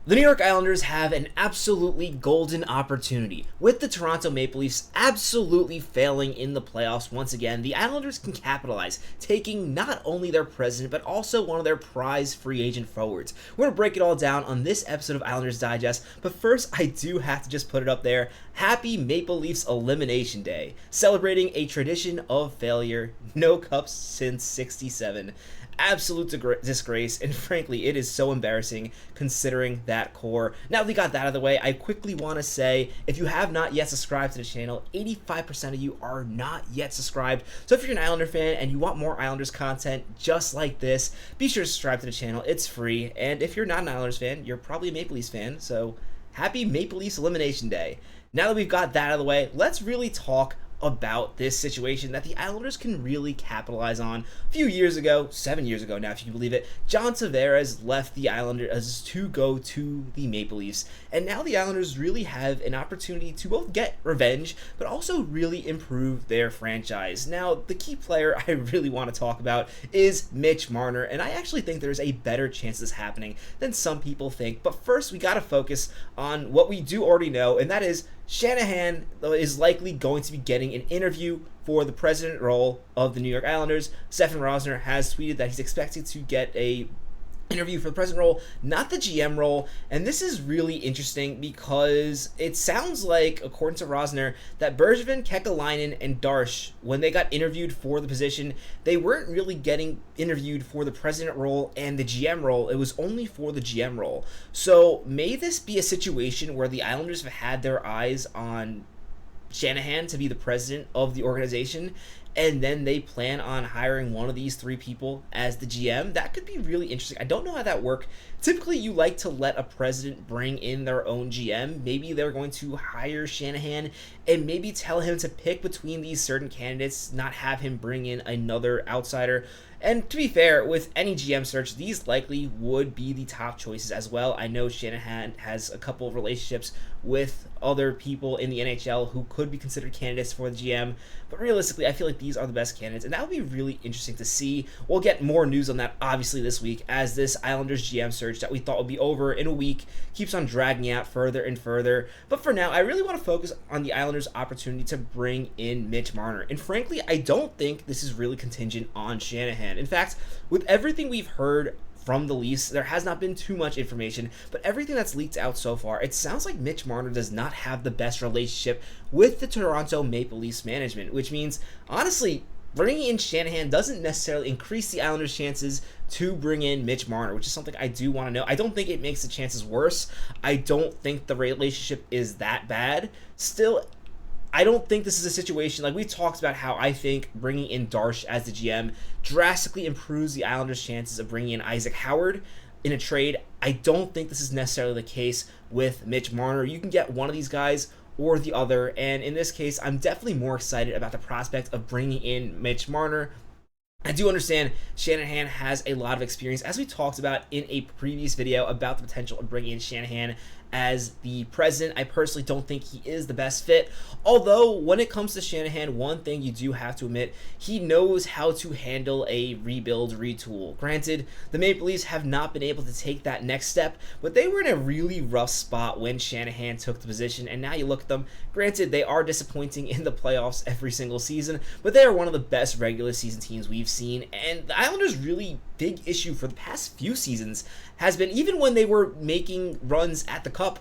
The New York Islanders have an absolutely golden opportunity. With the Toronto Maple Leafs absolutely failing in the playoffs once again, the Islanders can capitalize, taking not only their president, but also one of their prize free agent forwards. We're going to break it all down on this episode of Islanders Digest, but first I do have to just put it up there. Happy Maple Leafs Elimination Day, celebrating a tradition of failure, no cups since '67. Absolute disgrace, and frankly, it is so embarrassing considering that core. Now that we got that out of the way, I quickly want to say, if you have not yet subscribed to the channel, 85% of you are not yet subscribed. So if you're an Islander fan and you want more Islanders content just like this, be sure to subscribe to the channel. It's free. And if you're not an Islanders fan, you're probably a Maple Leafs fan. So happy Maple Leafs Elimination Day. Now that we've got that out of the way, let's really talk about this situation that the Islanders can really capitalize on. A few years ago, 7 years ago now if you can believe it, John Tavares left the Islanders to go to the Maple Leafs, and now the Islanders really have an opportunity to both get revenge but also really improve their franchise. Now the key player I really want to talk about is Mitch Marner, and I actually think there's a better chance of this happening than some people think. But first we got to focus on what we do already know, and that is Shanahan is likely going to be getting an interview for the president role of the New York Islanders. Stefan Rosner has tweeted that he's expecting to get a interview for the president role, not the GM role, and this is really interesting because it sounds like, according to Rosner, that Bergevin, Kekalainen, and Darche, when they got interviewed for the position, they weren't really getting interviewed for the president role and the GM role. It was only for the GM role. So may this be a situation where the Islanders have had their eyes on Shanahan to be the president of the organization, and then they plan on hiring one of these three people as the GM? That could be really interesting. I don't know how that works. Typically, you like to let a president bring in their own GM. Maybe they're going to hire Shanahan and maybe tell him to pick between these certain candidates, not have him bring in another outsider. And to be fair, with any GM search, these likely would be the top choices as well. I know Shanahan has a couple of relationships with other people in the NHL who could be considered candidates for the GM, but realistically, I feel like these are the best candidates, and that would be really interesting to see. We'll get more news on that, obviously, this week, as this Islanders GM search that we thought would be over in a week keeps on dragging out further and further. But for now, I really want to focus on the Islanders' opportunity to bring in Mitch Marner, and frankly, I don't think this is really contingent on Shanahan. In fact, with everything we've heard from the Leafs, there has not been too much information, but everything that's leaked out so far, it sounds like Mitch Marner does not have the best relationship with the Toronto Maple Leafs management, which means, honestly, bringing in Shanahan doesn't necessarily increase the Islanders' chances to bring in Mitch Marner, which is something I do want to know. I don't think it makes the chances worse. I don't think the relationship is that bad. Still, I don't think this is a situation, like we talked about how I think bringing in Darche as the GM drastically improves the Islanders' chances of bringing in Isaac Howard in a trade. I don't think this is necessarily the case with Mitch Marner. You can get one of these guys or the other, and in this case, I'm definitely more excited about the prospect of bringing in Mitch Marner. I do understand Shanahan has a lot of experience, as we talked about in a previous video about the potential of bringing in Shanahan as the president. I personally don't think he is the best fit, although when it comes to Shanahan, one thing you do have to admit, he knows how to handle a rebuild, retool. Granted, the Maple Leafs have not been able to take that next step, but they were in a really rough spot when Shanahan took the position, and now you look at them. Granted, they are disappointing in the playoffs every single season, but they are one of the best regular season teams we've seen, and the Islanders' really big issue for the past few seasons has been, even when they were making runs at the Cup,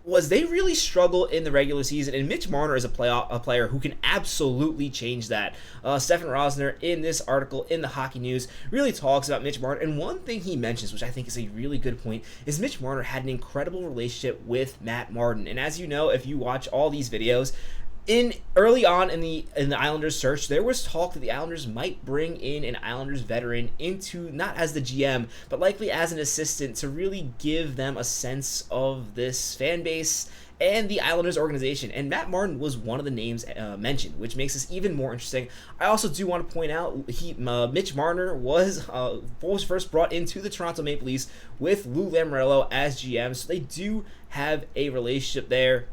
was they really struggle in the regular season, and Mitch Marner is a player who can absolutely change that. Stefan Rosner, in this article in the Hockey News, really talks about Mitch Marner, and one thing he mentions, which I think is a really good point, is Mitch Marner had an incredible relationship with Matt Martin. And as you know, if you watch all these videos, early on in the Islanders search, there was talk that the Islanders might bring in an Islanders veteran into, not as the GM, but likely as an assistant, to really give them a sense of this fan base and the Islanders organization. And Matt Martin was one of the names mentioned, which makes this even more interesting. I also do want to point out Mitch Marner was first brought into the Toronto Maple Leafs with Lou Lamoriello as GM, so they do have a relationship there.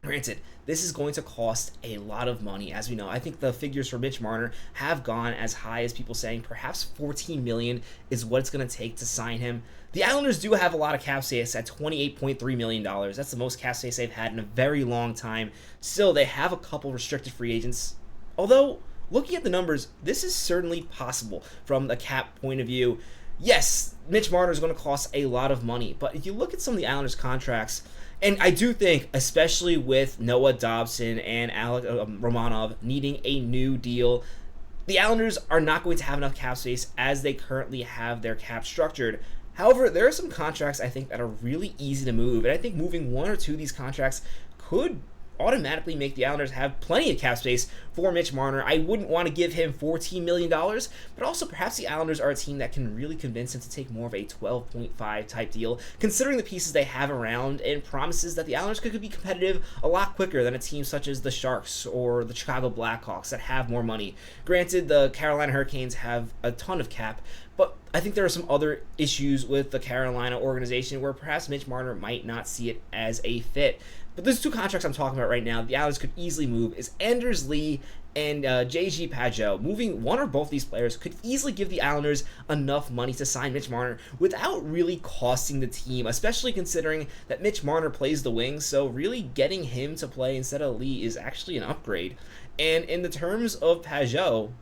Granted, this is going to cost a lot of money, as we know. I think the figures for Mitch Marner have gone as high as people saying perhaps $14 million is what it's going to take to sign him. The Islanders do have a lot of cap space at $28.3 million. That's the most cap space they've had in a very long time. Still, they have a couple restricted free agents. Although, looking at the numbers, this is certainly possible from the cap point of view. Yes, Mitch Marner is going to cost a lot of money, but if you look at some of the Islanders' contracts, and I do think, especially with Noah Dobson and Alec Romanov needing a new deal, the Islanders are not going to have enough cap space as they currently have their cap structured. However, there are some contracts I think that are really easy to move, and I think moving one or two of these contracts could automatically make the Islanders have plenty of cap space for Mitch Marner. I wouldn't want to give him $14 million, but also perhaps the Islanders are a team that can really convince him to take more of a 12.5 type deal, considering the pieces they have around and promises that the Islanders could be competitive a lot quicker than a team such as the Sharks or the Chicago Blackhawks that have more money. Granted, the Carolina Hurricanes have a ton of cap, but I think there are some other issues with the Carolina organization where perhaps Mitch Marner might not see it as a fit. But those two contracts I'm talking about right now, the Islanders could easily move, is Anders Lee and JG Pageau. Moving one or both these players could easily give the Islanders enough money to sign Mitch Marner without really costing the team, especially considering that Mitch Marner plays the wing, so really getting him to play instead of Lee is actually an upgrade. And in the terms of Pageau,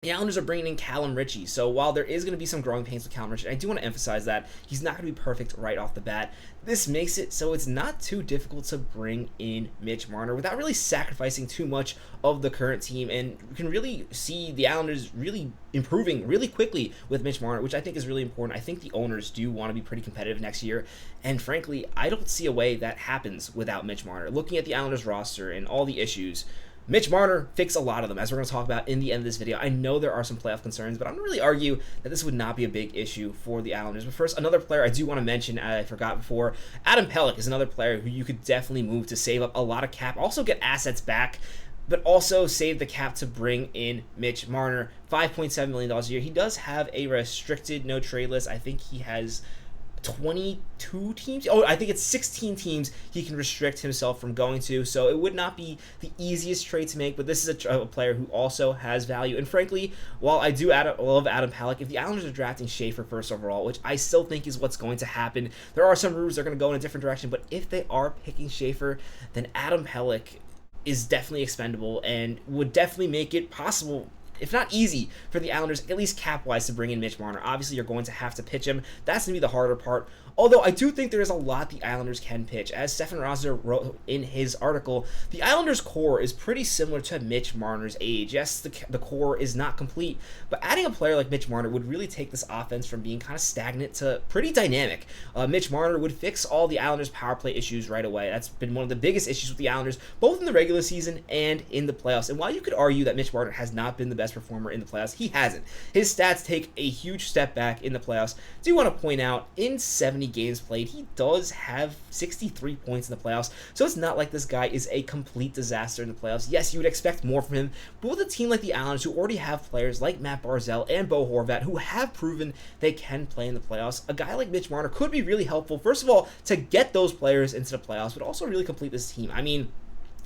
the Islanders are bringing in Callum Ritchie, so while there is going to be some growing pains with Callum Ritchie, I do want to emphasize that he's not going to be perfect right off the bat. This makes it so it's not too difficult to bring in Mitch Marner without really sacrificing too much of the current team, and you can really see the Islanders really improving really quickly with Mitch Marner, which I think is really important. I think the owners do want to be pretty competitive next year, and frankly, I don't see a way that happens without Mitch Marner. Looking at the Islanders roster and all the issues, Mitch Marner fixed a lot of them, as we're going to talk about in the end of this video. I know there are some playoff concerns, but I'm going to really argue that this would not be a big issue for the Islanders. But first, another player I do want to mention, I forgot before, Adam Pelech is another player who you could definitely move to save up a lot of cap, also get assets back, but also save the cap to bring in Mitch Marner. $5.7 million a year. He does have a restricted no-trade list. I think he has 22 teams. Oh, I think it's 16 teams he can restrict himself from going to, so it would not be the easiest trade to make, but this is a player who also has value. And frankly, while I do love Adam Pelech, if the Islanders are drafting Schaefer first overall, which I still think is what's going to happen, there are some rumors they're going to go in a different direction, but if they are picking Schaefer, then Adam Pelech is definitely expendable and would definitely make it possible, if not easy, for the Islanders, at least cap-wise, to bring in Mitch Marner. Obviously, you're going to have to pitch him. That's going to be the harder part. Although, I do think there is a lot the Islanders can pitch. As Stefan Rosser wrote in his article, the Islanders' core is pretty similar to Mitch Marner's age. Yes, the core is not complete, but adding a player like Mitch Marner would really take this offense from being kind of stagnant to pretty dynamic. Mitch Marner would fix all the Islanders' power play issues right away. That's been one of the biggest issues with the Islanders, both in the regular season and in the playoffs. And while you could argue that Mitch Marner has not been the best performer in the playoffs, he hasn't. His stats take a huge step back in the playoffs. I do want to point out, in 70 games played, he does have 63 points in the playoffs, so it's not like this guy is a complete disaster in the playoffs. Yes, you would expect more from him, but with a team like the Islanders, who already have players like Mathew Barzal and Bo Horvat, who have proven they can play in the playoffs, a guy like Mitch Marner could be really helpful, first of all, to get those players into the playoffs, but also really complete this team. I mean,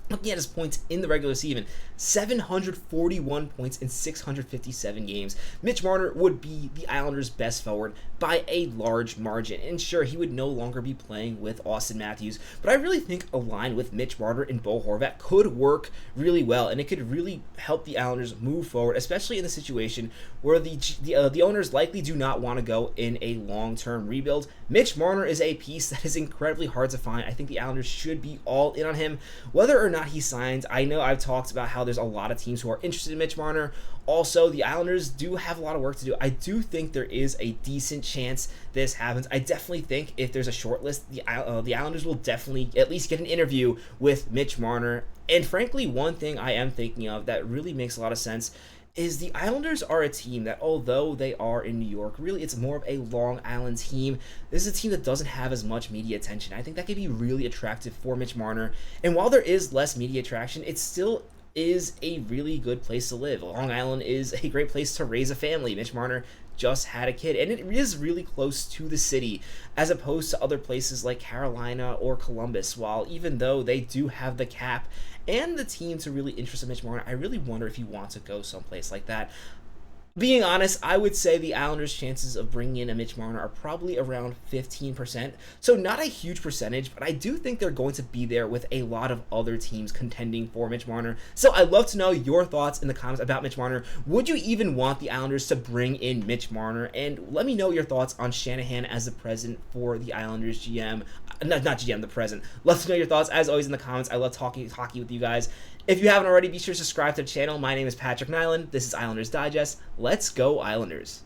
looking at his points in the regular season, 741 points in 657 games. Mitch Marner would be the Islanders' best forward by a large margin. And sure, he would no longer be playing with Austin Matthews, but I really think a line with Mitch Marner and Bo Horvat could work really well, and it could really help the Islanders move forward, especially in the situation where the owners likely do not want to go in a long-term rebuild. Mitch Marner is a piece that is incredibly hard to find. I think the Islanders should be all in on him, whether or not he signs. I know I've talked about how there's a lot of teams who are interested in Mitch Marner. Also, the Islanders do have a lot of work to do. I do think there is a decent chance this happens. I definitely think if there's a short list, the Islanders will definitely at least get an interview with Mitch Marner. And frankly, one thing I am thinking of that really makes a lot of sense is the Islanders are a team that, although they are in New York, really it's more of a Long Island team. This is a team that doesn't have as much media attention. I think that could be really attractive for Mitch Marner. And while there is less media attraction, it still is a really good place to live. Long Island is a great place to raise a family. Mitch Marner just had a kid, and it is really close to the city as opposed to other places like Carolina or Columbus. While even though they do have the cap and the team to really interest in Mitch Marner, I really wonder if he wants to go someplace like that. Being honest, I would say the Islanders' chances of bringing in a Mitch Marner are probably around 15%, so not a huge percentage, but I do think they're going to be there with a lot of other teams contending for Mitch Marner. So I'd love to know your thoughts in the comments about Mitch Marner. Would you even want the Islanders to bring in Mitch Marner? And let me know your thoughts on Shanahan as the president for the Islanders GM. Not GM, the president. Love to know your thoughts, as always, in the comments. I love talking hockey with you guys. If you haven't already, be sure to subscribe to the channel. My name is Patrick Nilan. This is Islanders Digest. Let's go Islanders.